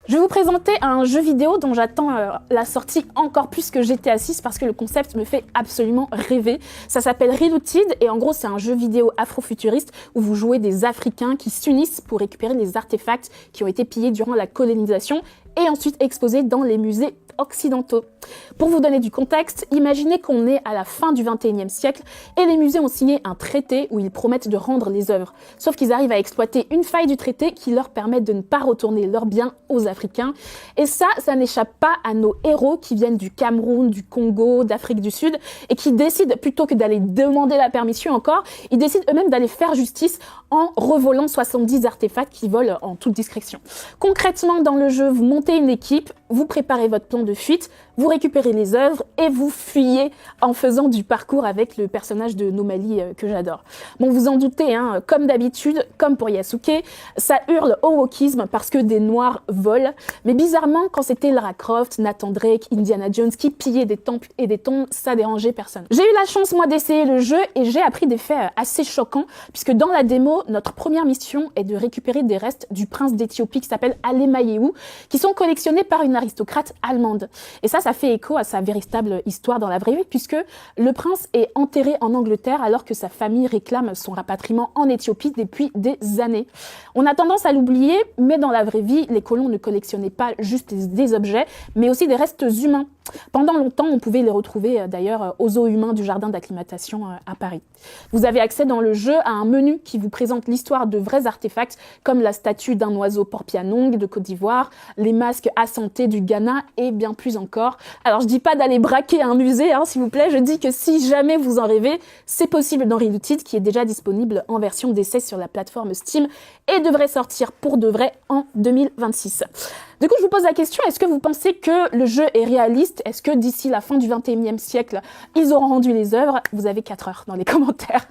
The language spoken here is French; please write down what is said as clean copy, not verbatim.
Je vais vous présenter un jeu vidéo dont j'attends la sortie encore plus que GTA 6 parce que le concept me fait absolument rêver. Ça s'appelle Reloaded et en gros c'est un jeu vidéo afrofuturiste où vous jouez des Africains qui s'unissent pour récupérer les artefacts qui ont été pillés durant la colonisation et ensuite exposés dans les musées occidentaux. Pour vous donner du contexte, imaginez qu'on est à la fin du 21e siècle et les musées ont signé un traité où ils promettent de rendre les œuvres. Sauf qu'ils arrivent à exploiter une faille du traité qui leur permet de ne pas retourner leurs biens aux Africains. Et ça n'échappe pas à nos héros qui viennent du Cameroun, du Congo, d'Afrique du Sud et qui décident, plutôt que d'aller demander la permission encore, ils décident eux-mêmes d'aller faire justice en revolant 70 artefacts qui volent en toute discrétion. Concrètement, dans le jeu, vous montez une équipe, vous préparez votre plan de fuite, vous récupérez les œuvres et vous fuyez en faisant du parcours avec le personnage de Nomali que j'adore. Bon, vous en doutez, hein, comme d'habitude, comme pour Yasuke, ça hurle au wokisme parce que des noirs volent, mais bizarrement, quand c'était Lara Croft, Nathan Drake, Indiana Jones qui pillaient des temples et des tombes, ça dérangeait personne. J'ai eu la chance, moi, d'essayer le jeu et j'ai appris des faits assez choquants, puisque dans la démo, notre première mission est de récupérer des restes du prince d'Éthiopie qui s'appelle Alemayehu, qui sont collectionnés par une aristocrate allemande. Et ça fait écho à sa véritable histoire dans la vraie vie, puisque le prince est enterré en Angleterre alors que sa famille réclame son rapatriement en Éthiopie depuis des années. On a tendance à l'oublier, mais dans la vraie vie, les colons ne collectionnaient pas juste des objets, mais aussi des restes humains. Pendant longtemps, on pouvait les retrouver d'ailleurs aux zoos humains du jardin d'acclimatation à Paris. Vous avez accès dans le jeu à un menu qui vous présente l'histoire de vrais artefacts comme la statue d'un oiseau porpianong de Côte d'Ivoire, les masques assentés du Ghana et bien plus encore. Alors je dis pas d'aller braquer un musée, hein, s'il vous plaît, je dis que si jamais vous en rêvez, c'est possible dans Reloaded qui est déjà disponible en version d'essai sur la plateforme Steam et devrait sortir pour de vrai en 2026. Du coup, je vous pose la question, est-ce que vous pensez que le jeu est réaliste? Est-ce que d'ici la fin du 21e siècle, ils auront rendu les œuvres? Vous avez 4 heures dans les commentaires.